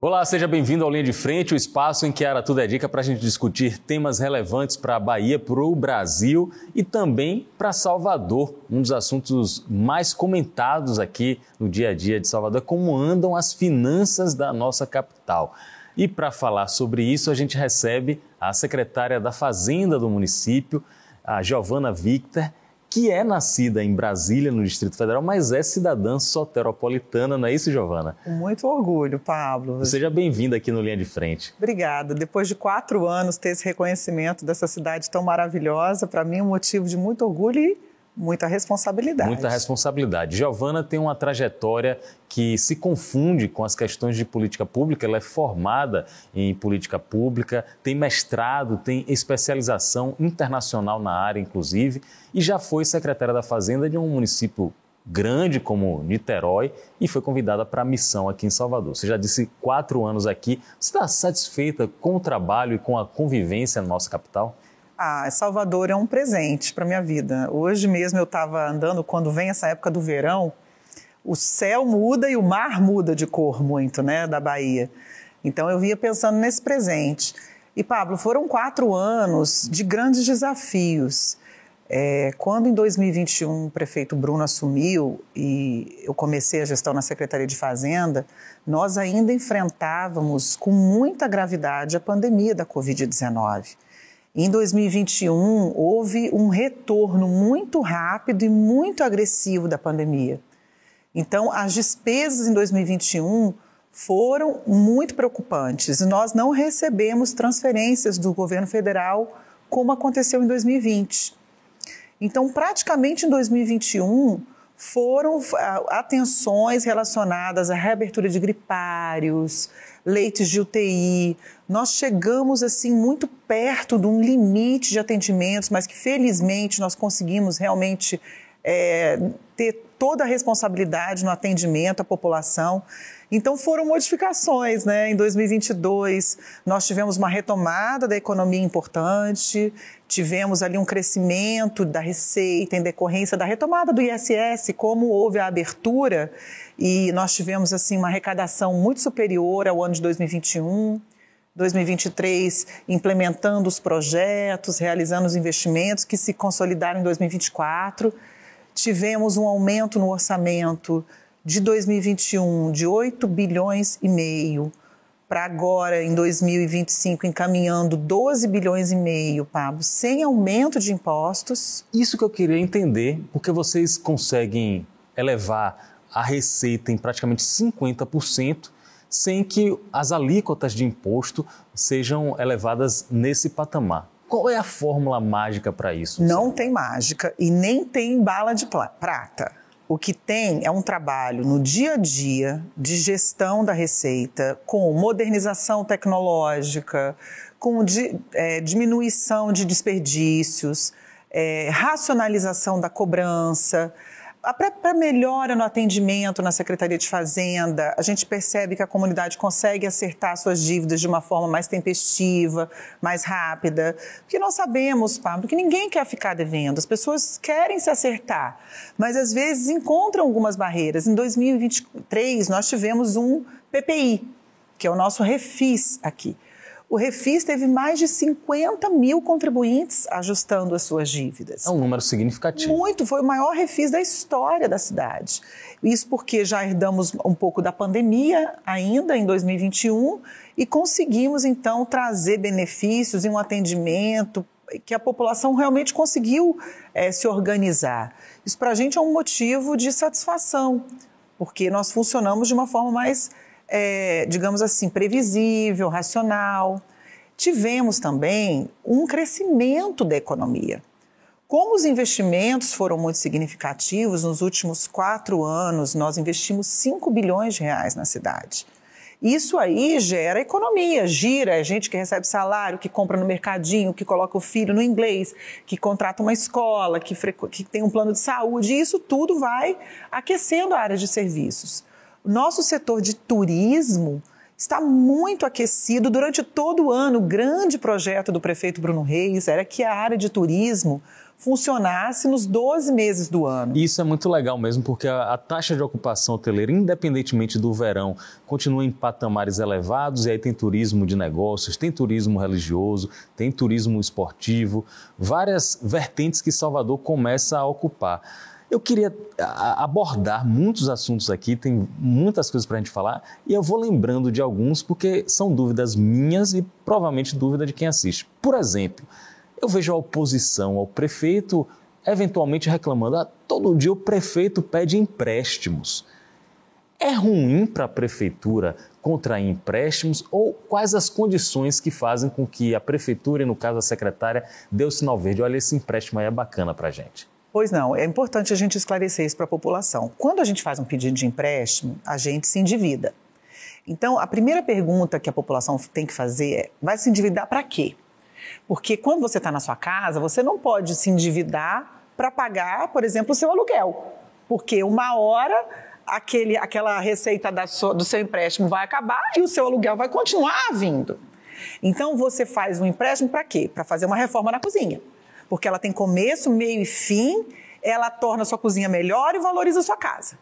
Olá, seja bem-vindo ao Linha de Frente, o espaço em que a Ara Tudo é Dica para a gente discutir temas relevantes para a Bahia, para o Brasil e também para Salvador. Um dos assuntos mais comentados aqui no dia a dia de Salvador é como andam as finanças da nossa capital. E para falar sobre isso, a gente recebe a secretária da Fazenda do município, a Giovana Victor, que é nascida em Brasília, no Distrito Federal, mas é cidadã soteropolitana, não é isso, Giovana? Com muito orgulho, Pablo. Seja bem-vinda aqui no Linha de Frente. Obrigada. Depois de 4 anos ter esse reconhecimento dessa cidade tão maravilhosa, para mim é um motivo de muito orgulho e muita responsabilidade. Muita responsabilidade. Giovana tem uma trajetória que se confunde com as questões de política pública. Ela é formada em política pública, tem mestrado, tem especialização internacional na área, inclusive, e já foi secretária da Fazenda de um município grande como Niterói e foi convidada para a missão aqui em Salvador. Você já disse 4 anos aqui. Você está satisfeita com o trabalho e com a convivência na nossa capital? Salvador é um presente para a minha vida. Hoje mesmo eu estava andando, quando vem essa época do verão, o céu muda e o mar muda de cor muito, né, da Bahia. Então eu vinha pensando nesse presente. E, Pablo, foram 4 anos de grandes desafios. Quando em 2021 o prefeito Bruno assumiu e eu comecei a gestão na Secretaria de Fazenda, nós ainda enfrentávamos com muita gravidade a pandemia da Covid-19. Em 2021, houve um retorno muito rápido e muito agressivo da pandemia. Então, as despesas em 2021 foram muito preocupantes. Nós não recebemos transferências do governo federal como aconteceu em 2020. Então, praticamente em 2021, foram atenções relacionadas à reabertura de gripários, leitos de UTI. Nós chegamos assim muito perto de um limite de atendimentos, mas que felizmente nós conseguimos realmente ter toda a responsabilidade no atendimento à população. Então foram modificações, né? Em 2022 nós tivemos uma retomada da economia importante, tivemos ali um crescimento da receita em decorrência da retomada do ISS, como houve a abertura e nós tivemos assim uma arrecadação muito superior ao ano de 2021. 2023, implementando os projetos, realizando os investimentos que se consolidaram em 2024. Tivemos um aumento no orçamento de 2021 de 8 bilhões e meio para agora, em 2025, encaminhando 12 bilhões e meio, Pablo, sem aumento de impostos. Isso que eu queria entender, porque vocês conseguem elevar a receita em praticamente 50%, sem que as alíquotas de imposto sejam elevadas nesse patamar. Qual é a fórmula mágica para isso? Não tem mágica e nem tem bala de prata. O que tem é um trabalho no dia a dia de gestão da receita, com modernização tecnológica, com diminuição de desperdícios, racionalização da cobrança. Para melhora no atendimento na Secretaria de Fazenda, a gente percebe que a comunidade consegue acertar suas dívidas de uma forma mais tempestiva, mais rápida. Porque nós sabemos, Pablo, que ninguém quer ficar devendo. As pessoas querem se acertar, mas às vezes encontram algumas barreiras. Em 2023, nós tivemos um PPI, que é o nosso Refis aqui. O Refis teve mais de 50 mil contribuintes ajustando as suas dívidas. É um número significativo. Muito, foi o maior Refis da história da cidade. Isso porque já herdamos um pouco da pandemia ainda em 2021 e conseguimos então trazer benefícios e um atendimento que a população realmente conseguiu se organizar. Isso para a gente é um motivo de satisfação, porque nós funcionamos de uma forma mais digamos assim, previsível, racional. Tivemos também um crescimento da economia. Como os investimentos foram muito significativos, nos últimos 4 anos nós investimos 5 bilhões de reais na cidade. Isso aí gera economia, gira, é gente que recebe salário, que compra no mercadinho, que coloca o filho no inglês, que contrata uma escola, que tem um plano de saúde, e isso tudo vai aquecendo a área de serviços. O nosso setor de turismo está muito aquecido durante todo o ano. O grande projeto do prefeito Bruno Reis era que a área de turismo funcionasse nos 12 meses do ano. Isso é muito legal mesmo, porque a taxa de ocupação hoteleira, independentemente do verão, continua em patamares elevados, e aí tem turismo de negócios, tem turismo religioso, tem turismo esportivo, várias vertentes que Salvador começa a ocupar. Eu queria abordar muitos assuntos aqui, tem muitas coisas para a gente falar, e eu vou lembrando de alguns porque são dúvidas minhas e provavelmente dúvida de quem assiste. Por exemplo, eu vejo a oposição ao prefeito eventualmente reclamando: todo dia o prefeito pede empréstimos. É ruim para a prefeitura contrair empréstimos, ou quais as condições que fazem com que a prefeitura, e no caso a secretária, dê o sinal verde? Olha, esse empréstimo aí é bacana para a gente. Pois não, é importante a gente esclarecer isso para a população. Quando a gente faz um pedido de empréstimo, a gente se endivida. Então, a primeira pergunta que a população tem que fazer é: vai se endividar para quê? Porque quando você está na sua casa, você não pode se endividar para pagar, por exemplo, o seu aluguel. Porque uma hora aquela receita do seu empréstimo vai acabar e o seu aluguel vai continuar vindo. Então, você faz um empréstimo para quê? Para fazer uma reforma na cozinha. Porque ela tem começo, meio e fim, ela torna a sua cozinha melhor e valoriza a sua casa.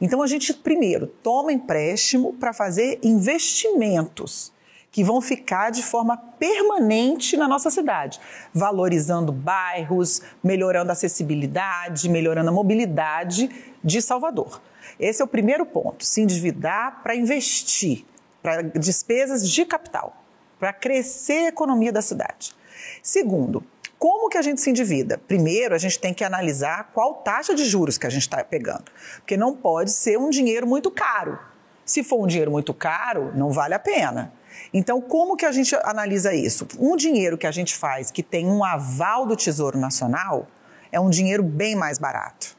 Então, a gente primeiro toma empréstimo para fazer investimentos que vão ficar de forma permanente na nossa cidade, valorizando bairros, melhorando a acessibilidade, melhorando a mobilidade de Salvador. Esse é o primeiro ponto: se endividar para investir, para despesas de capital, para crescer a economia da cidade. Segundo, como que a gente se endivida? Primeiro, a gente tem que analisar qual taxa de juros que a gente está pegando, porque não pode ser um dinheiro muito caro. Se for um dinheiro muito caro, não vale a pena. Então, como que a gente analisa isso? Um dinheiro que a gente faz que tem um aval do Tesouro Nacional é um dinheiro bem mais barato.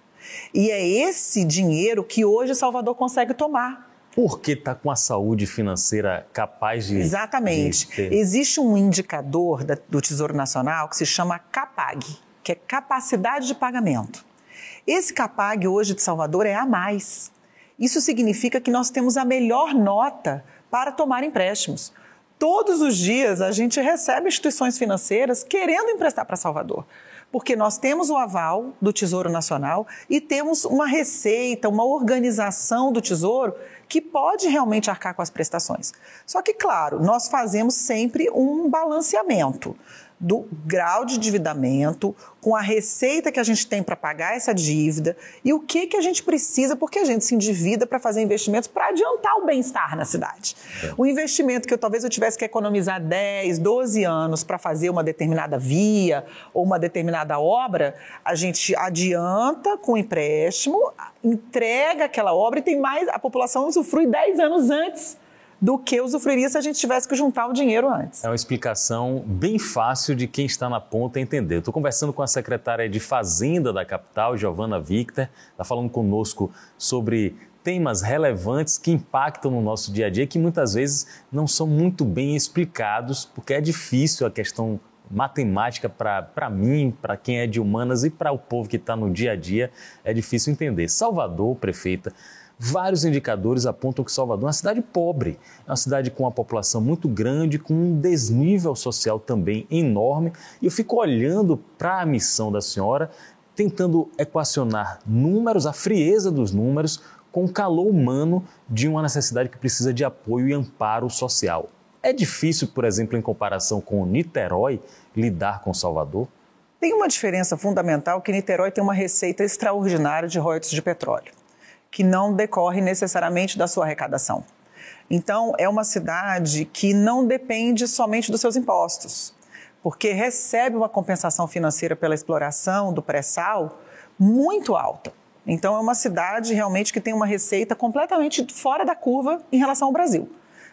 E é esse dinheiro que hoje Salvador consegue tomar. Porque está com a saúde financeira capaz de... Exatamente. Existe um indicador do Tesouro Nacional que se chama CAPAG, que é capacidade de pagamento. Esse CAPAG hoje de Salvador é A+. Isso significa que nós temos a melhor nota para tomar empréstimos. Todos os dias a gente recebe instituições financeiras querendo emprestar para Salvador, porque nós temos o aval do Tesouro Nacional e temos uma receita, uma organização do Tesouro que pode realmente arcar com as prestações. Só que, claro, nós fazemos sempre um balanceamento do grau de endividamento, com a receita que a gente tem para pagar essa dívida e o que a gente precisa, porque a gente se endivida para fazer investimentos para adiantar o bem-estar na cidade. O investimento que talvez eu tivesse que economizar 10, 12 anos para fazer uma determinada via ou uma determinada obra, a gente adianta com empréstimo, entrega aquela obra e a população usufrui 10 anos antes do que usufruiria se a gente tivesse que juntar o dinheiro antes. É uma explicação bem fácil de quem está na ponta entender. Estou conversando com a secretária de Fazenda da capital, Giovana Victor, está falando conosco sobre temas relevantes que impactam no nosso dia a dia, que muitas vezes não são muito bem explicados, porque é difícil a questão matemática para mim, para quem é de humanas e para o povo que está no dia a dia, é difícil entender. Salvador, prefeita, vários indicadores apontam que Salvador é uma cidade pobre, é uma cidade com uma população muito grande, com um desnível social também enorme. E eu fico olhando para a missão da senhora, tentando equacionar números, a frieza dos números, com o calor humano de uma necessidade que precisa de apoio e amparo social. É difícil, por exemplo, em comparação com Niterói, lidar com Salvador? Tem uma diferença fundamental, que Niterói tem uma receita extraordinária de royalties de petróleo, que não decorre necessariamente da sua arrecadação. Então, é uma cidade que não depende somente dos seus impostos, porque recebe uma compensação financeira pela exploração do pré-sal muito alta. Então, é uma cidade realmente que tem uma receita completamente fora da curva em relação ao Brasil,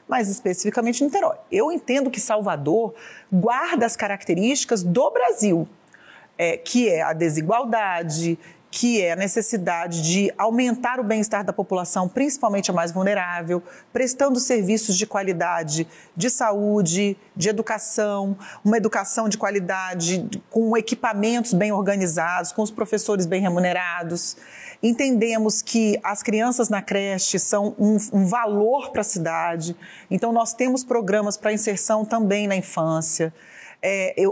mas especificamente Niterói. Eu entendo que Salvador guarda as características do Brasil, que é a desigualdade, que é a necessidade de aumentar o bem-estar da população, principalmente a mais vulnerável, prestando serviços de qualidade de saúde, de educação, uma educação de qualidade, com equipamentos bem organizados, com os professores bem remunerados. Entendemos que as crianças na creche são um valor para a cidade, então nós temos programas para inserção também na infância.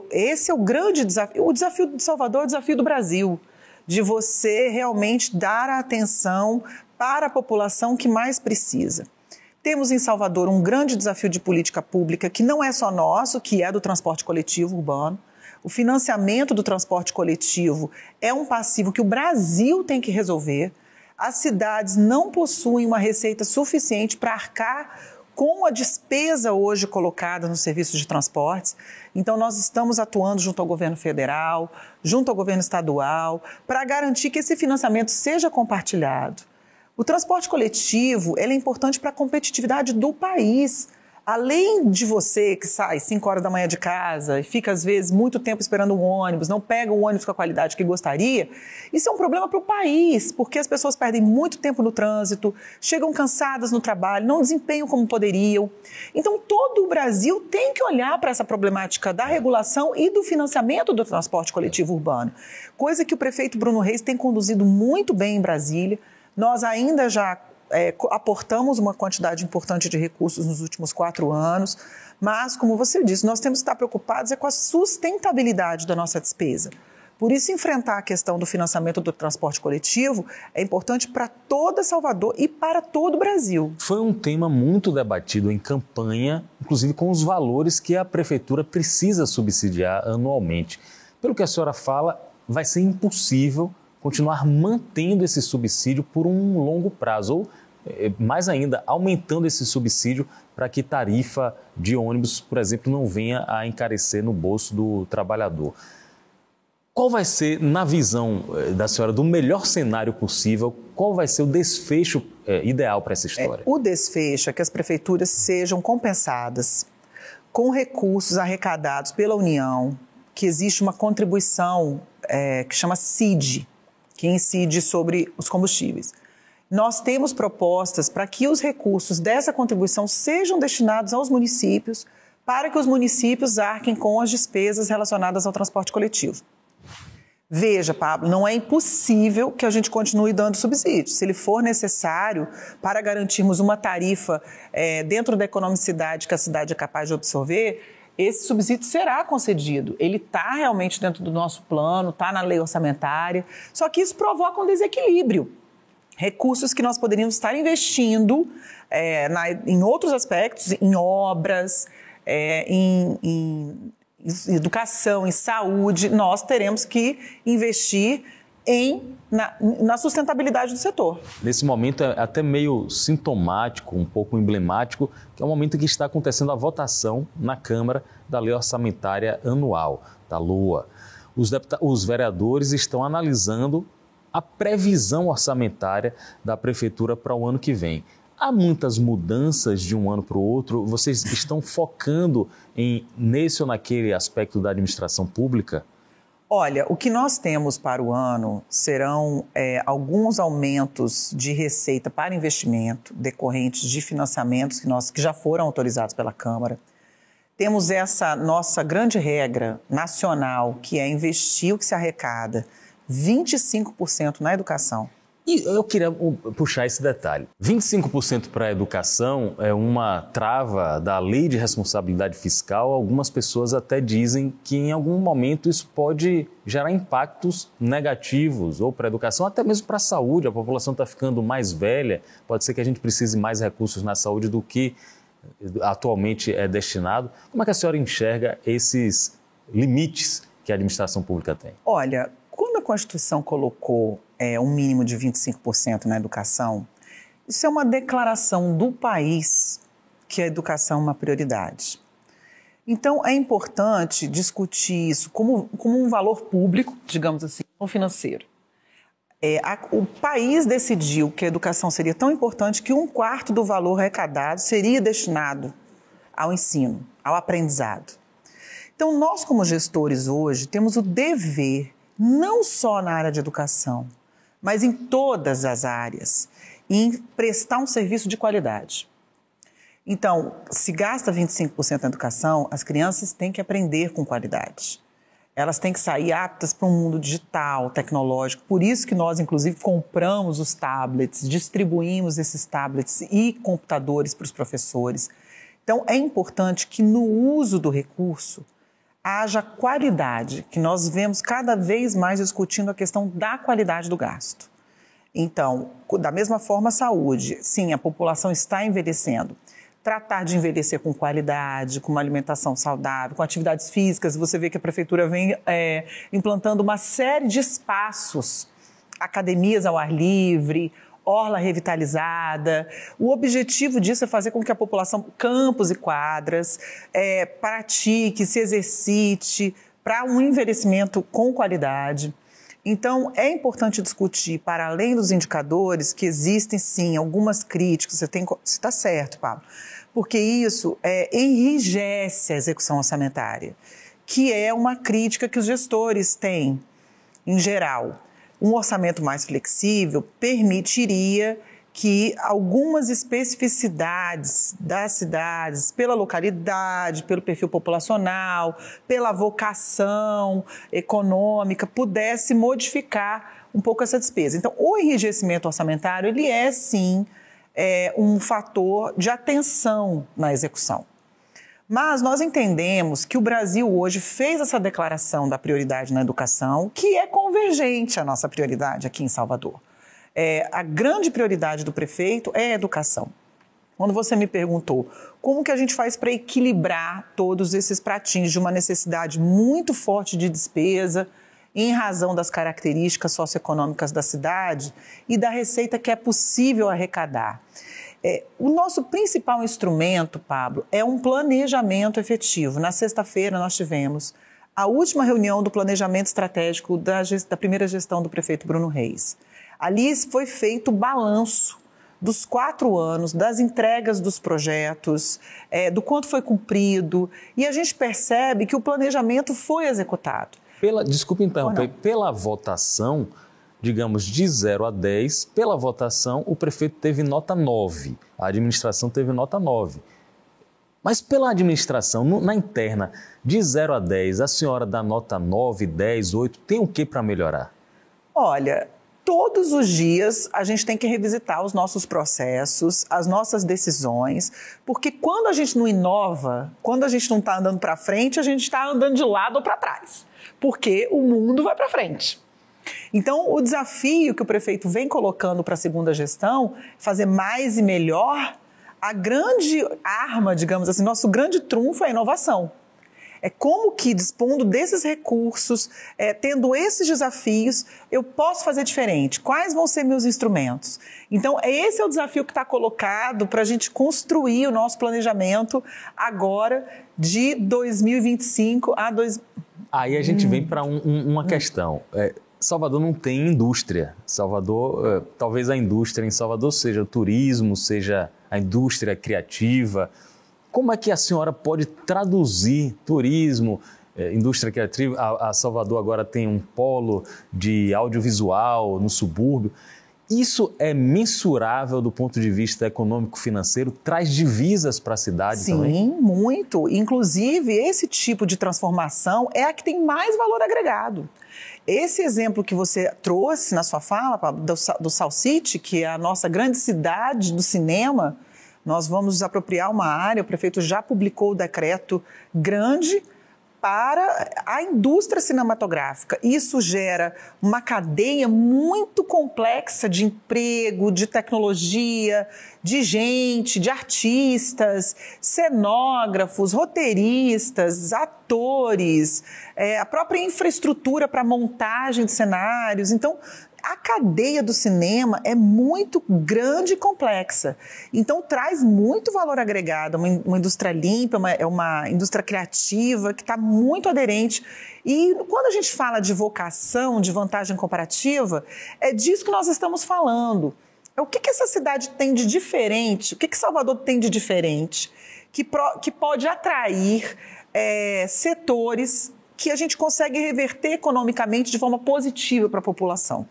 esse é o grande desafio. O desafio de Salvador é o desafio do Brasil, de você realmente dar a atenção para a população que mais precisa. Temos em Salvador um grande desafio de política pública que não é só nosso, que é do transporte coletivo urbano. O financiamento do transporte coletivo é um passivo que o Brasil tem que resolver. As cidades não possuem uma receita suficiente para arcar com a despesa hoje colocada nos serviços de transportes. Então, nós estamos atuando junto ao governo federal, junto ao governo estadual, para garantir que esse financiamento seja compartilhado. O transporte coletivo ele é importante para a competitividade do país. Além de você que sai 5 horas da manhã de casa e fica, às vezes, muito tempo esperando um ônibus, não pega um ônibus com a qualidade que gostaria, isso é um problema para o país, porque as pessoas perdem muito tempo no trânsito, chegam cansadas no trabalho, não desempenham como poderiam. Então, todo o Brasil tem que olhar para essa problemática da regulação e do financiamento do transporte coletivo urbano, coisa que o prefeito Bruno Reis tem conduzido muito bem em Brasília. Nós ainda já aportamos uma quantidade importante de recursos nos últimos 4 anos, mas, como você disse, nós temos que estar preocupados com a sustentabilidade da nossa despesa. Por isso, enfrentar a questão do financiamento do transporte coletivo é importante para toda Salvador e para todo o Brasil. Foi um tema muito debatido em campanha, inclusive com os valores que a Prefeitura precisa subsidiar anualmente. Pelo que a senhora fala, vai ser impossível continuar mantendo esse subsídio por um longo prazo, ou, mais ainda, aumentando esse subsídio para que tarifa de ônibus, por exemplo, não venha a encarecer no bolso do trabalhador. Qual vai ser, na visão da senhora, do melhor cenário possível, qual vai ser o desfecho ideal para essa história? O desfecho é que as prefeituras sejam compensadas com recursos arrecadados pela União, que existe uma contribuição que chama CID, que incide sobre os combustíveis. Nós temos propostas para que os recursos dessa contribuição sejam destinados aos municípios, para que os municípios arquem com as despesas relacionadas ao transporte coletivo. Veja, Pablo, não é impossível que a gente continue dando subsídios. Se ele for necessário para garantirmos uma tarifa dentro da economicidade que a cidade é capaz de absorver, esse subsídio será concedido. Ele está realmente dentro do nosso plano, está na lei orçamentária, só que isso provoca um desequilíbrio. Recursos que nós poderíamos estar investindo em outros aspectos, em obras, em educação, em saúde, nós teremos que investir na sustentabilidade do setor. Nesse momento é até meio sintomático, um pouco emblemático, que é o momento em que está acontecendo a votação na Câmara da Lei Orçamentária Anual, da LOA. Os vereadores estão analisando a previsão orçamentária da Prefeitura para o ano que vem. Há muitas mudanças de um ano para o outro? Vocês estão focando nesse ou naquele aspecto da administração pública? Olha, o que nós temos para o ano serão alguns aumentos de receita para investimento decorrentes de financiamentos que já foram autorizados pela Câmara. Temos essa nossa grande regra nacional, que é investir o que se arrecada, 25% na educação. E eu queria puxar esse detalhe. 25% para a educação é uma trava da Lei de Responsabilidade Fiscal. Algumas pessoas até dizem que em algum momento isso pode gerar impactos negativos ou para a educação, até mesmo para a saúde. A população está ficando mais velha, pode ser que a gente precise mais recursos na saúde do que atualmente é destinado. Como é que a senhora enxerga esses limites que a administração pública tem? Olha, quando a Constituição colocou um mínimo de 25% na educação, isso é uma declaração do país que a educação é uma prioridade. Então, é importante discutir isso como um valor público, digamos assim, não financeiro. O país decidiu que a educação seria tão importante que 1/4 do valor arrecadado seria destinado ao ensino, ao aprendizado. Então, nós como gestores hoje temos o dever, não só na área de educação, mas em todas as áreas, em prestar um serviço de qualidade. Então, se gasta 25% na educação, as crianças têm que aprender com qualidade. Elas têm que sair aptas para um mundo digital, tecnológico. Por isso que nós, inclusive, compramos os tablets, distribuímos esses tablets e computadores para os professores. Então, é importante que no uso do recurso, haja qualidade, que nós vemos cada vez mais discutindo a questão da qualidade do gasto. Então, da mesma forma, a saúde. Sim, a população está envelhecendo. Tratar de envelhecer com qualidade, com uma alimentação saudável, com atividades físicas. Você vê que a prefeitura vem implantando uma série de espaços, academias ao ar livre, orla revitalizada. O objetivo disso é fazer com que a população, campos e quadras, pratique, se exercite para um envelhecimento com qualidade. Então, é importante discutir, para além dos indicadores, que existem, sim, algumas críticas. Você está certo, Pablo, porque isso enrijece a execução orçamentária, que é uma crítica que os gestores têm, em geral. Um orçamento mais flexível permitiria que algumas especificidades das cidades, pela localidade, pelo perfil populacional, pela vocação econômica, pudesse modificar um pouco essa despesa. Então, o enrijecimento orçamentário, ele é, sim, um fator de atenção na execução. Mas nós entendemos que o Brasil hoje fez essa declaração da prioridade na educação, que é convergente à nossa prioridade aqui em Salvador. A grande prioridade do prefeito é a educação. Quando você me perguntou como que a gente faz para equilibrar todos esses pratinhos de uma necessidade muito forte de despesa, em razão das características socioeconômicas da cidade e da receita que é possível arrecadar. O nosso principal instrumento, Pablo, é um planejamento efetivo. Na sexta-feira nós tivemos a última reunião do planejamento estratégico da primeira gestão do prefeito Bruno Reis. Ali foi feito o balanço dos 4 anos, das entregas dos projetos, do quanto foi cumprido, e a gente percebe que o planejamento foi executado. Desculpe interromper, pela votação, digamos, de 0 a 10, pela votação o prefeito teve nota 9, a administração teve nota 9. Mas pela administração, na interna, de 0 a 10, a senhora dá nota 9, 10, 8, tem o que para melhorar? Olha, todos os dias a gente tem que revisitar os nossos processos, as nossas decisões, porque quando a gente não inova, quando a gente não está andando para frente, a gente está andando de lado ou para trás, porque o mundo vai para frente. Então, o desafio que o prefeito vem colocando para a segunda gestão, fazer mais e melhor, a grande arma, digamos assim, nosso grande trunfo é a inovação. É como que, dispondo desses recursos, tendo esses desafios, eu posso fazer diferente. Quais vão ser meus instrumentos? Então, esse é o desafio que está colocado para a gente construir o nosso planejamento agora de 2025 a... Aí a gente vem para uma questão. Salvador não tem indústria. Salvador, talvez a indústria em Salvador seja o turismo, seja a indústria criativa. Como é que a senhora pode traduzir turismo, indústria criativa? A Salvador agora tem um polo de audiovisual no subúrbio. Isso é mensurável do ponto de vista econômico-financeiro? Traz divisas para a cidade também? Sim, muito. Inclusive, esse tipo de transformação é a que tem mais valor agregado. Esse exemplo que você trouxe na sua fala, Pablo, do South City, que é a nossa grande cidade do cinema, nós vamos nos apropriar uma área, o prefeito já publicou o decreto grande para a indústria cinematográfica. Isso gera uma cadeia muito complexa de emprego, de tecnologia, de gente, de artistas, cenógrafos, roteiristas, atores, a própria infraestrutura para montagem de cenários. Então, a cadeia do cinema é muito grande e complexa. Então, traz muito valor agregado, uma indústria limpa, é uma indústria criativa que está muito aderente. E quando a gente fala de vocação, de vantagem comparativa, é disso que nós estamos falando. O que essa cidade tem de diferente? O que Salvador tem de diferente que pode atrair setores que a gente consegue reverter economicamente de forma positiva para a população?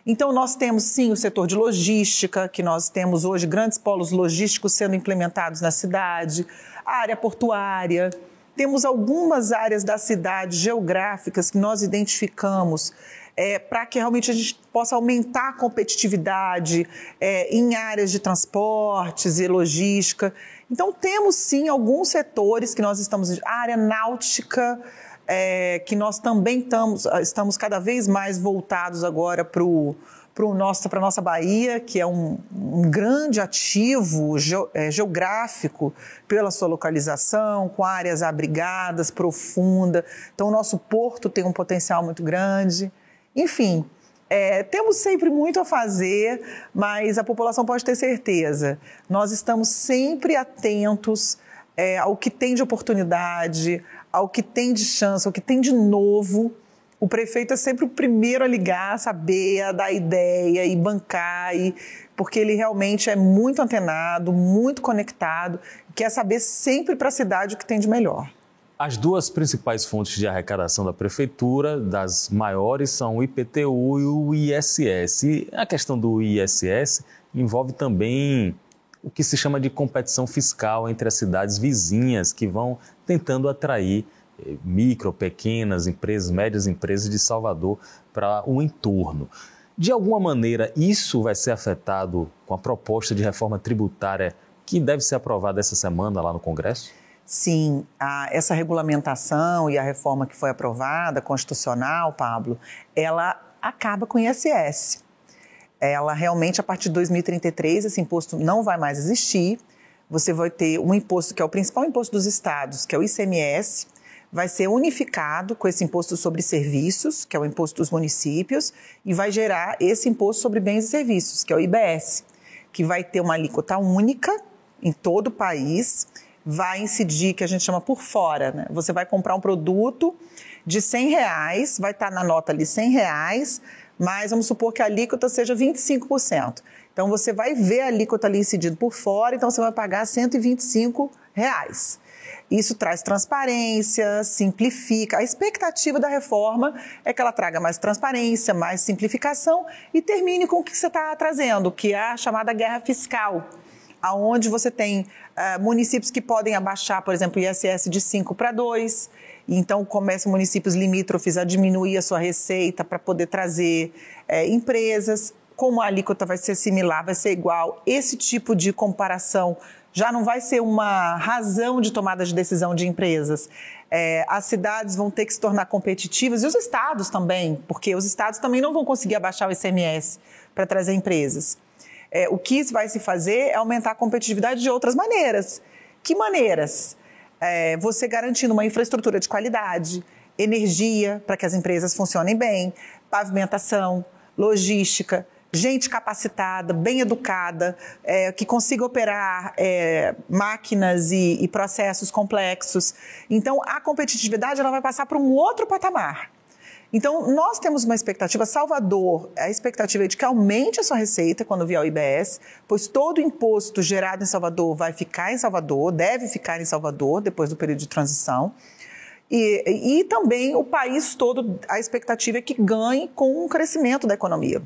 Então, nós temos, sim, o setor de logística, que nós temos hoje grandes polos logísticos sendo implementados na cidade, a área portuária. Temos algumas áreas da cidade geográficas que nós identificamos para que realmente a gente possa aumentar a competitividade em áreas de transportes e logística. Então, temos, sim, alguns setores que nós estamos... A área náutica... que nós também estamos cada vez mais voltados agora para a nossa Bahia, que é um grande ativo geográfico pela sua localização, com áreas abrigadas, profunda. Então, o nosso porto tem um potencial muito grande. Enfim, temos sempre muito a fazer, mas a população pode ter certeza. Nós estamos sempre atentos ao que tem de oportunidade, ao que tem de chance, ao que tem de novo. O prefeito é sempre o primeiro a ligar, a saber, a dar ideia e bancar, porque ele realmente é muito antenado, muito conectado, e quer saber sempre para a cidade o que tem de melhor. As duas principais fontes de arrecadação da prefeitura, das maiores, são o IPTU e o ISS. E a questão do ISS envolve também o que se chama de competição fiscal entre as cidades vizinhas, que vão tentando atrair micro, pequenas empresas, médias empresas de Salvador para o entorno. De alguma maneira, isso vai ser afetado com a proposta de reforma tributária que deve ser aprovada essa semana lá no Congresso? Sim, essa regulamentação e a reforma que foi aprovada, constitucional, Pablo, ela acaba com o ISS. Ela realmente, a partir de 2033, esse imposto não vai mais existir. Você vai ter um imposto que é o principal imposto dos estados, que é o ICMS, vai ser unificado com esse imposto sobre serviços, que é o imposto dos municípios, e vai gerar esse imposto sobre bens e serviços, que é o IBS, que vai ter uma alíquota única em todo o país, vai incidir, que a gente chama por fora, né? Você vai comprar um produto de R$100, vai estar na nota ali R$100, mas vamos supor que a alíquota seja 25%. Então, você vai ver a alíquota ali incidindo por fora, então você vai pagar R$125. Isso traz transparência, simplifica. A expectativa da reforma é que ela traga mais transparência, mais simplificação e termine com o que você está trazendo, que é a chamada guerra fiscal, onde você tem municípios que podem abaixar, por exemplo, o ISS de 5 para 2, então começam municípios limítrofes a diminuir a sua receita para poder trazer empresas. Como a alíquota vai ser similar, vai ser igual, esse tipo de comparação já não vai ser uma razão de tomada de decisão de empresas. As cidades vão ter que se tornar competitivas e os estados também, porque os estados também não vão conseguir abaixar o ICMS para trazer empresas. O que vai se fazer é aumentar a competitividade de outras maneiras. Que maneiras? Você garantindo uma infraestrutura de qualidade, energia para que as empresas funcionem bem, pavimentação, logística, gente capacitada, bem educada, que consiga operar máquinas e processos complexos. Então, a competitividade ela vai passar para um outro patamar. Então, nós temos uma expectativa, Salvador, a expectativa é de que aumente a sua receita quando vier o IBS, pois todo imposto gerado em Salvador vai ficar em Salvador, deve ficar em Salvador depois do período de transição. E também o país todo, a expectativa é que ganhe com o crescimento da economia.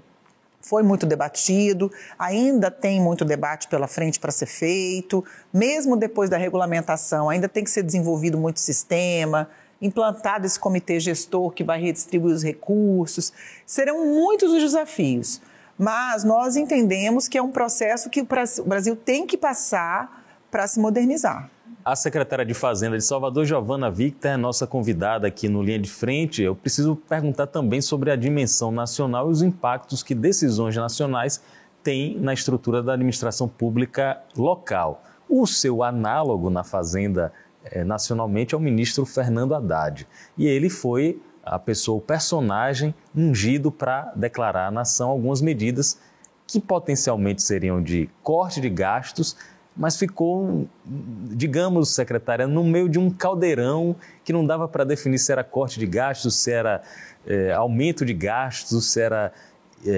Foi muito debatido, ainda tem muito debate pela frente para ser feito, mesmo depois da regulamentação, ainda tem que ser desenvolvido muito sistema, implantado esse comitê gestor que vai redistribuir os recursos. Serão muitos os desafios, mas nós entendemos que é um processo que o Brasil tem que passar para se modernizar. A secretária de Fazenda de Salvador, Giovana Victor, é nossa convidada aqui no Linha de Frente. Eu preciso perguntar também sobre a dimensão nacional e os impactos que decisões nacionais têm na estrutura da administração pública local. O seu análogo na Fazenda nacionalmente é o ministro Fernando Haddad. E ele foi a pessoa, o personagem ungido para declarar à nação algumas medidas que potencialmente seriam de corte de gastos, mas ficou, digamos, secretária, no meio de um caldeirão que não dava para definir se era corte de gastos, se era aumento de gastos, se era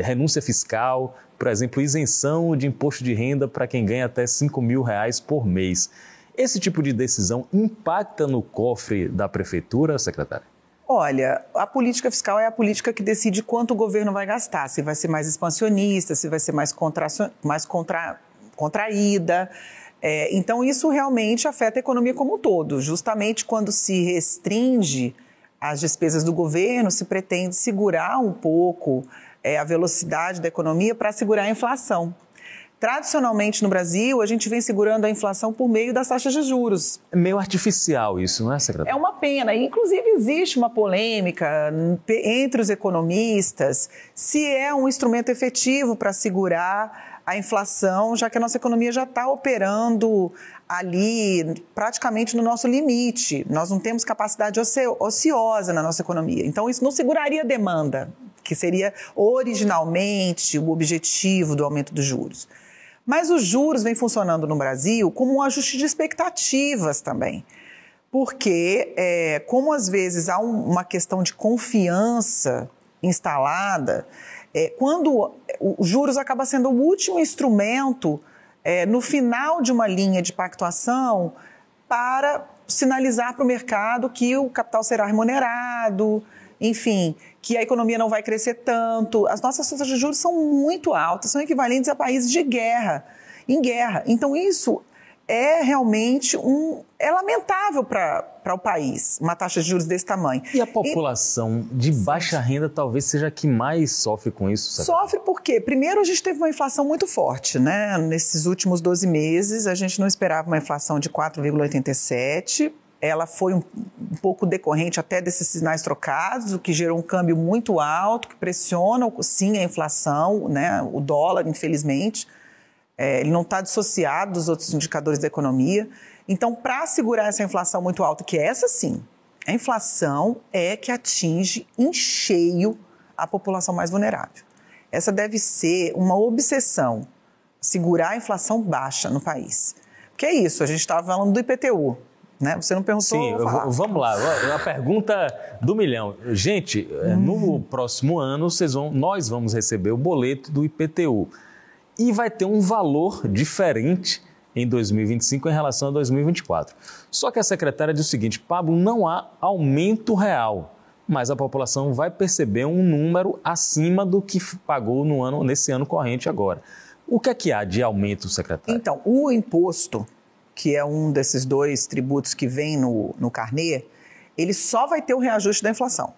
renúncia fiscal, por exemplo, isenção de imposto de renda para quem ganha até R$5.000 por mês. Esse tipo de decisão impacta no cofre da prefeitura, secretária? Olha, a política fiscal é a política que decide quanto o governo vai gastar, se vai ser mais expansionista, se vai ser mais contraída. Então, isso realmente afeta a economia como um todo. Justamente quando se restringe as despesas do governo, se pretende segurar um pouco a velocidade da economia para segurar a inflação. Tradicionalmente no Brasil, a gente vem segurando a inflação por meio das taxas de juros. É meio artificial isso, não é, secretária? É uma pena. Inclusive, existe uma polêmica entre os economistas se é um instrumento efetivo para segurar a inflação, já que a nossa economia já está operando ali praticamente no nosso limite. Nós não temos capacidade ociosa na nossa economia. Então, isso não seguraria a demanda, que seria originalmente o objetivo do aumento dos juros. Mas os juros vêm funcionando no Brasil como um ajuste de expectativas também. Porque, como às vezes há uma questão de confiança instalada, quando os juros acaba sendo o último instrumento no final de uma linha de pactuação para sinalizar para o mercado que o capital será remunerado, enfim, que a economia não vai crescer tanto. As nossas taxas de juros são muito altas, são equivalentes a países em guerra. Então, isso é realmente é lamentável para o país, uma taxa de juros desse tamanho. E a população de baixa renda talvez seja a que mais sofre com isso? Sabe? Sofre porque, primeiro, a gente teve uma inflação muito forte, né? Nesses últimos 12 meses, a gente não esperava uma inflação de 4,87%. Ela foi um pouco decorrente até desses sinais trocados, o que gerou um câmbio muito alto, que pressiona, sim, a inflação, né? O dólar, infelizmente. Ele não está dissociado dos outros indicadores da economia. Então, para segurar essa inflação muito alta, que é essa sim, a inflação é que atinge em cheio a população mais vulnerável. Essa deve ser uma obsessão, segurar a inflação baixa no país. Porque é isso, a gente estava falando do IPTU. Né? Você não perguntou. Sim, vamos lá. A pergunta do milhão. Gente, no próximo ano nós vamos receber o boleto do IPTU e vai ter um valor diferente em 2025 em relação a 2024. Só que a secretária diz o seguinte: Pablo, não há aumento real, mas a população vai perceber um número acima do que pagou nesse ano corrente agora. O que há de aumento, secretária? Então, o imposto, que é um desses dois tributos que vem no carnê, ele só vai ter o reajuste da inflação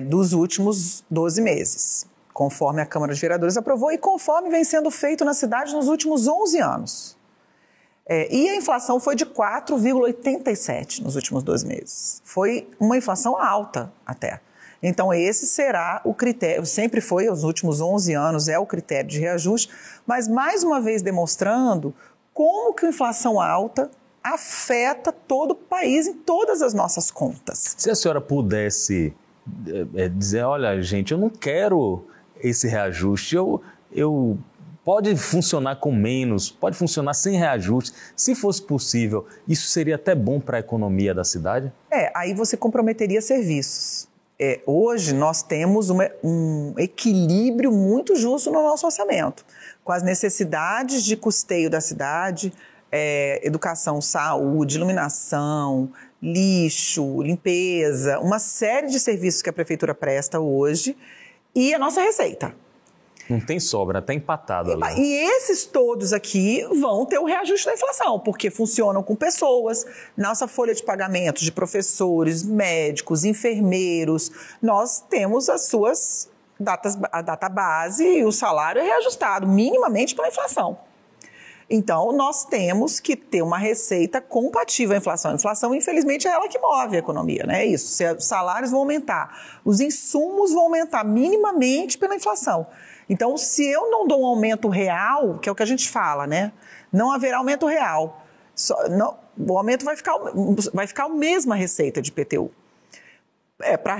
dos últimos 12 meses, conforme a Câmara de Vereadores aprovou e conforme vem sendo feito na cidade nos últimos 11 anos. E a inflação foi de 4,87% nos últimos 12 meses. Foi uma inflação alta até. Então, esse será o critério, sempre foi, nos últimos 11 anos, é o critério de reajuste, mas mais uma vez demonstrando como que a inflação alta afeta todo o país em todas as nossas contas. Se a senhora pudesse dizer, olha, gente, eu não quero esse reajuste, pode funcionar com menos, pode funcionar sem reajuste. Se fosse possível, isso seria até bom para a economia da cidade? Aí você comprometeria serviços. Hoje nós temos um equilíbrio muito justo no nosso orçamento, com as necessidades de custeio da cidade, educação, saúde, iluminação, lixo, limpeza, uma série de serviços que a prefeitura presta hoje e a nossa receita. Não tem sobra, está empatado ali. E esses todos aqui vão ter o reajuste da inflação, porque funcionam com pessoas. Nossa folha de pagamento de professores, médicos, enfermeiros, nós temos as suas a data base e o salário é reajustado minimamente pela inflação. Então, nós temos que ter uma receita compatível à inflação. A inflação, infelizmente, é ela que move a economia, né? É isso. Os salários vão aumentar, os insumos vão aumentar minimamente pela inflação. Então, se eu não dou um aumento real, que é o que a gente fala, né? Não haverá aumento real. O aumento vai ficar a mesma receita de IPTU. Para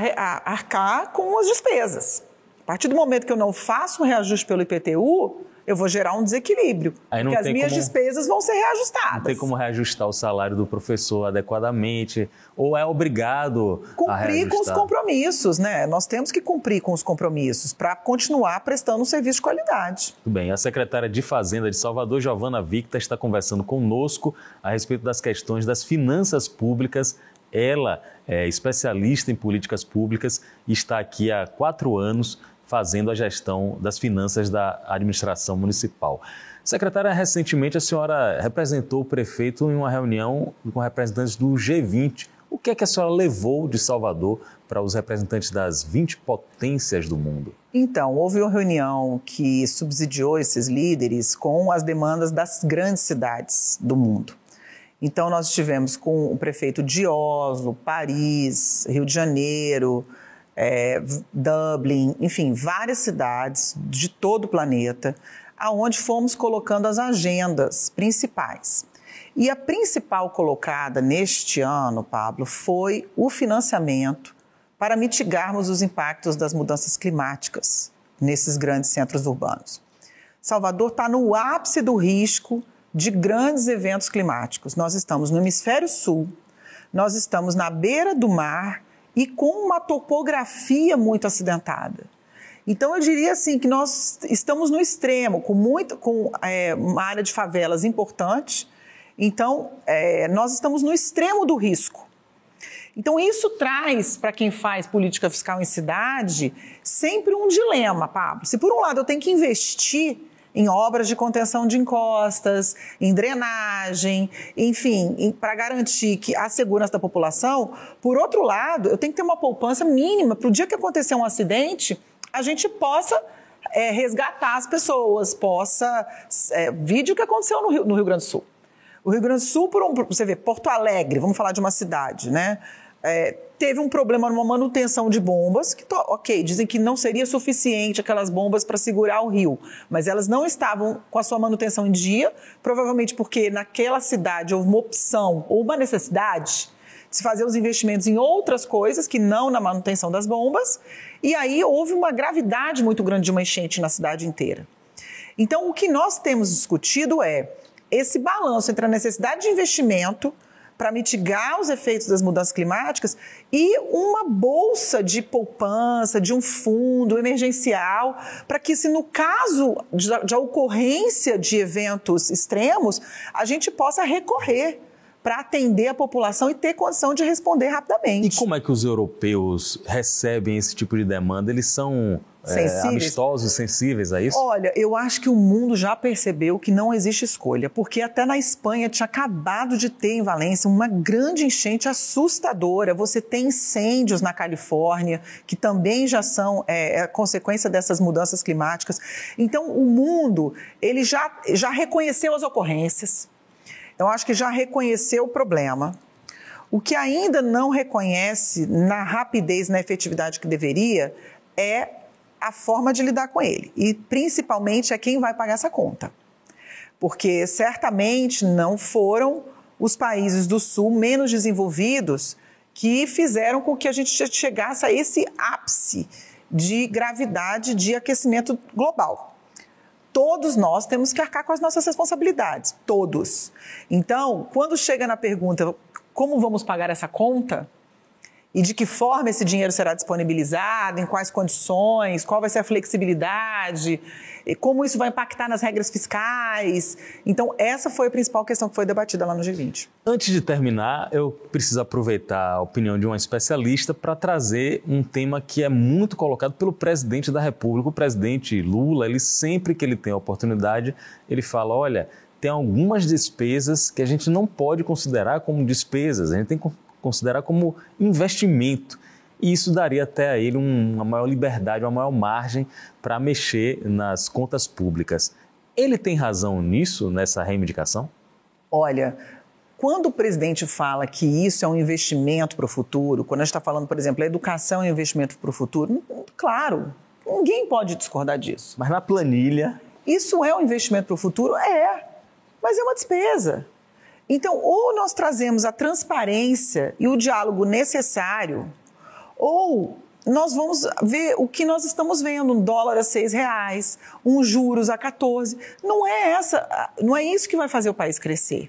arcar com as despesas. A partir do momento que eu não faço um reajuste pelo IPTU, eu vou gerar um desequilíbrio, porque as minhas despesas vão ser reajustadas. Não tem como reajustar o salário do professor adequadamente, ou é obrigado a reajustar? Cumprir com os compromissos, né? Nós temos que cumprir com os compromissos para continuar prestando um serviço de qualidade. Tudo bem. A secretária de Fazenda de Salvador, Giovana Victa, está conversando conosco a respeito das questões das finanças públicas. Ela é especialista em políticas públicas e está aqui há 4 anos fazendo a gestão das finanças da administração municipal. Secretária, recentemente a senhora representou o prefeito em uma reunião com representantes do G20, O que é que a senhora levou de Salvador para os representantes das 20 potências do mundo? Então, houve uma reunião que subsidiou esses líderes com as demandas das grandes cidades do mundo. Então, nós estivemos com o prefeito de Oslo, Paris, Rio de Janeiro, Dublin, enfim, várias cidades de todo o planeta, aonde fomos colocando as agendas principais. E a principal colocada neste ano, Pablo, foi o financiamento para mitigarmos os impactos das mudanças climáticas nesses grandes centros urbanos. Salvador está no ápice do risco de grandes eventos climáticos. Nós estamos no hemisfério sul, nós estamos na beira do mar e com uma topografia muito acidentada. Então, eu diria assim que nós estamos no extremo, com uma área de favelas importante. Então, nós estamos no extremo do risco. Então, isso traz, para quem faz política fiscal em cidade, sempre um dilema, Pablo. Se, por um lado, eu tenho que investir em obras de contenção de encostas, em drenagem, enfim, para garantir a segurança da população, por outro lado, eu tenho que ter uma poupança mínima para o dia que acontecer um acidente, a gente possa resgatar as pessoas, vídeo que aconteceu no Rio Grande do Sul. O Rio Grande do Sul, você vê, Porto Alegre, vamos falar de uma cidade, né? Teve um problema numa manutenção de bombas, que, ok, dizem que não seria suficiente aquelas bombas para segurar o rio, mas elas não estavam com a sua manutenção em dia, provavelmente porque naquela cidade houve uma opção ou uma necessidade de se fazer os investimentos em outras coisas que não na manutenção das bombas, e aí houve uma gravidade muito grande de uma enchente na cidade inteira. Então, o que nós temos discutido é esse balanço entre a necessidade de investimento para mitigar os efeitos das mudanças climáticas e uma bolsa de poupança, de um fundo emergencial, para que, se no caso de ocorrência de eventos extremos, a gente possa recorrer para atender a população e ter condição de responder rapidamente. E como é que os europeus recebem esse tipo de demanda? Eles são amistosos, sensíveis a isso? Olha, eu acho que o mundo já percebeu que não existe escolha, porque até na Espanha tinha acabado de ter em Valência uma grande enchente assustadora. Você tem incêndios na Califórnia, que também já são consequência dessas mudanças climáticas. Então, o mundo ele já reconheceu as ocorrências. Eu acho que já reconheceu o problema. O que ainda não reconhece na rapidez, na efetividade que deveria, é a forma de lidar com ele. E, principalmente, é quem vai pagar essa conta. Porque, certamente, não foram os países do Sul menos desenvolvidos que fizeram com que a gente chegasse a esse ápice de gravidade de aquecimento global. Todos nós temos que arcar com as nossas responsabilidades, todos. Então, quando chega na pergunta como vamos pagar essa conta e de que forma esse dinheiro será disponibilizado, em quais condições, qual vai ser a flexibilidade, como isso vai impactar nas regras fiscais. Então, essa foi a principal questão que foi debatida lá no G20. Antes de terminar, eu preciso aproveitar a opinião de uma especialista para trazer um tema que é muito colocado pelo presidente da República. O presidente Lula, ele sempre que ele tem a oportunidade, ele fala, olha, tem algumas despesas que a gente não pode considerar como despesas, a gente tem que considerar como investimento. E isso daria até a ele uma maior liberdade, uma maior margem para mexer nas contas públicas. Ele tem razão nisso, nessa reivindicação? Olha, quando o presidente fala que isso é um investimento para o futuro, quando a gente está falando, por exemplo, a educação é um investimento para o futuro, claro, ninguém pode discordar disso. Mas na planilha... Isso é um investimento para o futuro? Mas é uma despesa. Então, ou nós trazemos a transparência e o diálogo necessário, ou nós vamos ver o que nós estamos vendo, um dólar a R$6, juros a 14. Não é isso que vai fazer o país crescer.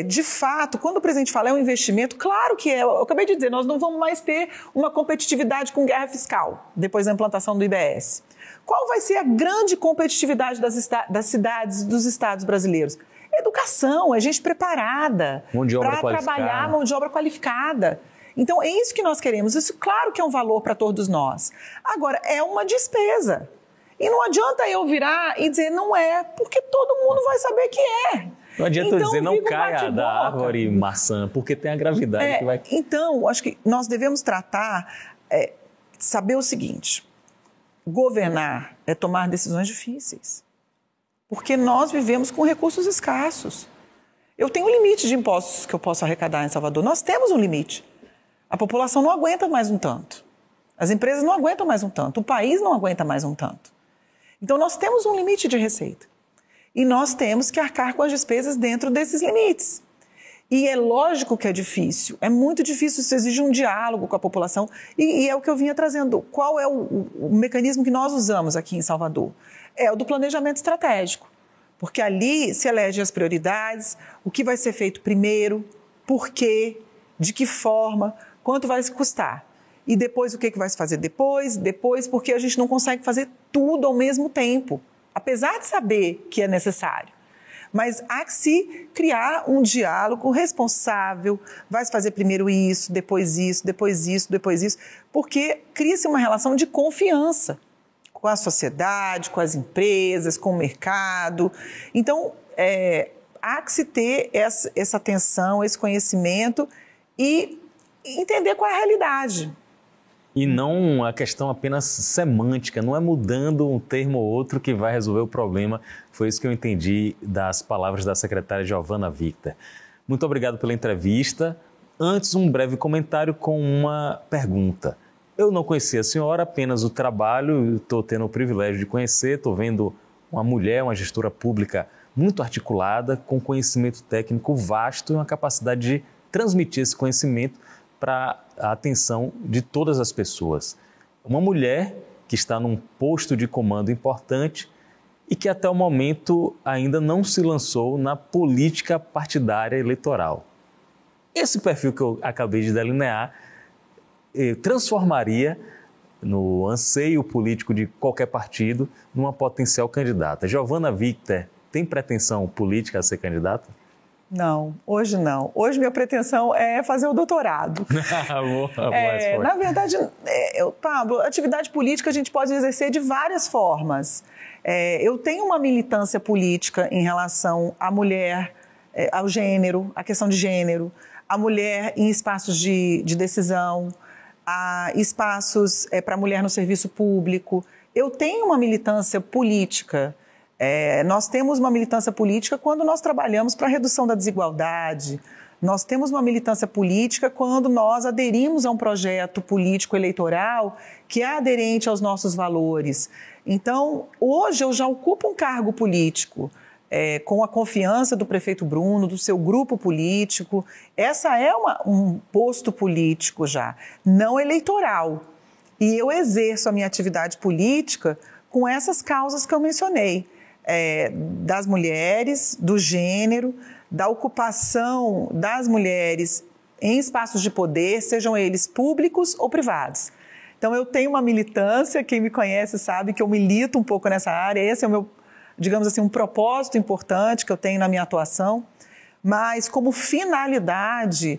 De fato, quando o presidente fala é um investimento, claro que é. Eu acabei de dizer, nós não vamos mais ter uma competitividade com guerra fiscal, depois da implantação do IBS. Qual vai ser a grande competitividade das cidades, dos estados brasileiros? Educação, é gente preparada para trabalhar, mão de obra qualificada. Então, é isso que nós queremos. Isso, claro que é um valor para todos nós. Agora, é uma despesa. E não adianta eu virar e dizer não é, porque todo mundo vai saber que é. Não adianta eu dizer não caia da árvore maçã, porque tem a gravidade que vai... Então, acho que nós devemos tratar, saber o seguinte, governar é tomar decisões difíceis, porque nós vivemos com recursos escassos. Eu tenho um limite de impostos que eu posso arrecadar em Salvador, nós temos um limite. A população não aguenta mais um tanto, as empresas não aguentam mais um tanto, o país não aguenta mais um tanto. Então, nós temos um limite de receita e nós temos que arcar com as despesas dentro desses limites. E é lógico que é difícil, é muito difícil, isso exige um diálogo com a população e é o que eu vinha trazendo. Qual é o mecanismo que nós usamos aqui em Salvador? É o do planejamento estratégico, porque ali se elege as prioridades, o que vai ser feito primeiro, por quê, de que forma, quanto vai custar. E depois o que vai se fazer depois, porque a gente não consegue fazer tudo ao mesmo tempo, apesar de saber que é necessário. Mas há que se criar um diálogo responsável, vai se fazer primeiro isso, depois isso, depois isso, depois isso, porque cria-se uma relação de confiança com a sociedade, com as empresas, com o mercado. Então, há que se ter essa atenção, esse conhecimento e entender qual é a realidade. E não a questão apenas semântica, não é mudando um termo ou outro que vai resolver o problema. Foi isso que eu entendi das palavras da secretária Giovana Victor. Muito obrigado pela entrevista. Antes, um breve comentário com uma pergunta. Eu não conhecia a senhora, apenas o trabalho, estou tendo o privilégio de conhecer, estou vendo uma mulher, uma gestora pública muito articulada, com conhecimento técnico vasto e uma capacidade de transmitir esse conhecimento para a atenção de todas as pessoas. Uma mulher que está num posto de comando importante e que até o momento ainda não se lançou na política partidária eleitoral. Esse perfil que eu acabei de delinear transformaria no anseio político de qualquer partido numa potencial candidata. Giovana Victor tem pretensão política a ser candidata? Não, hoje não. Hoje minha pretensão é fazer o doutorado. Na verdade, Pablo, atividade política a gente pode exercer de várias formas. Eu tenho uma militância política em relação à mulher, ao gênero, à questão de gênero, a mulher em espaços de decisão, a espaços para a mulher no serviço público. Eu tenho uma militância política. Nós temos uma militância política quando nós trabalhamos para a redução da desigualdade, nós temos uma militância política quando nós aderimos a um projeto político eleitoral que é aderente aos nossos valores. Então, hoje eu já ocupo um cargo político, com a confiança do prefeito Bruno, do seu grupo político. Essa é um posto político já, não eleitoral. E eu exerço a minha atividade política com essas causas que eu mencionei. Das mulheres, do gênero, da ocupação das mulheres em espaços de poder, sejam eles públicos ou privados. Então, eu tenho uma militância, quem me conhece sabe que eu milito um pouco nessa área, esse é o meu, digamos assim, um propósito importante que eu tenho na minha atuação, mas como finalidade,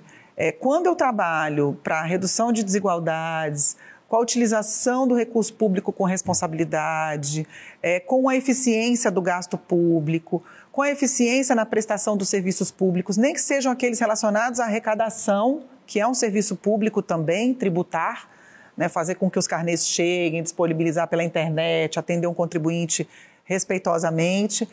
quando eu trabalho para a redução de desigualdades, com a utilização do recurso público com responsabilidade, com a eficiência do gasto público, com a eficiência na prestação dos serviços públicos, nem que sejam aqueles relacionados à arrecadação, que é um serviço público também, tributar, né, fazer com que os carnês cheguem, disponibilizar pela internet, atender um contribuinte respeitosamente.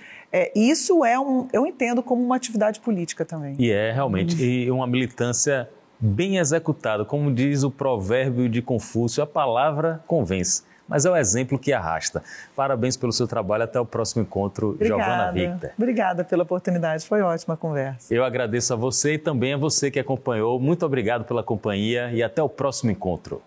Isso eu entendo como uma atividade política também. E realmente, e uma militância bem executado, como diz o provérbio de Confúcio, a palavra convence, mas é o exemplo que arrasta. Parabéns pelo seu trabalho, até o próximo encontro, Giovana Victor. Obrigada pela oportunidade, foi ótima a conversa. Eu agradeço a você e também a você que acompanhou. Muito obrigado pela companhia e até o próximo encontro.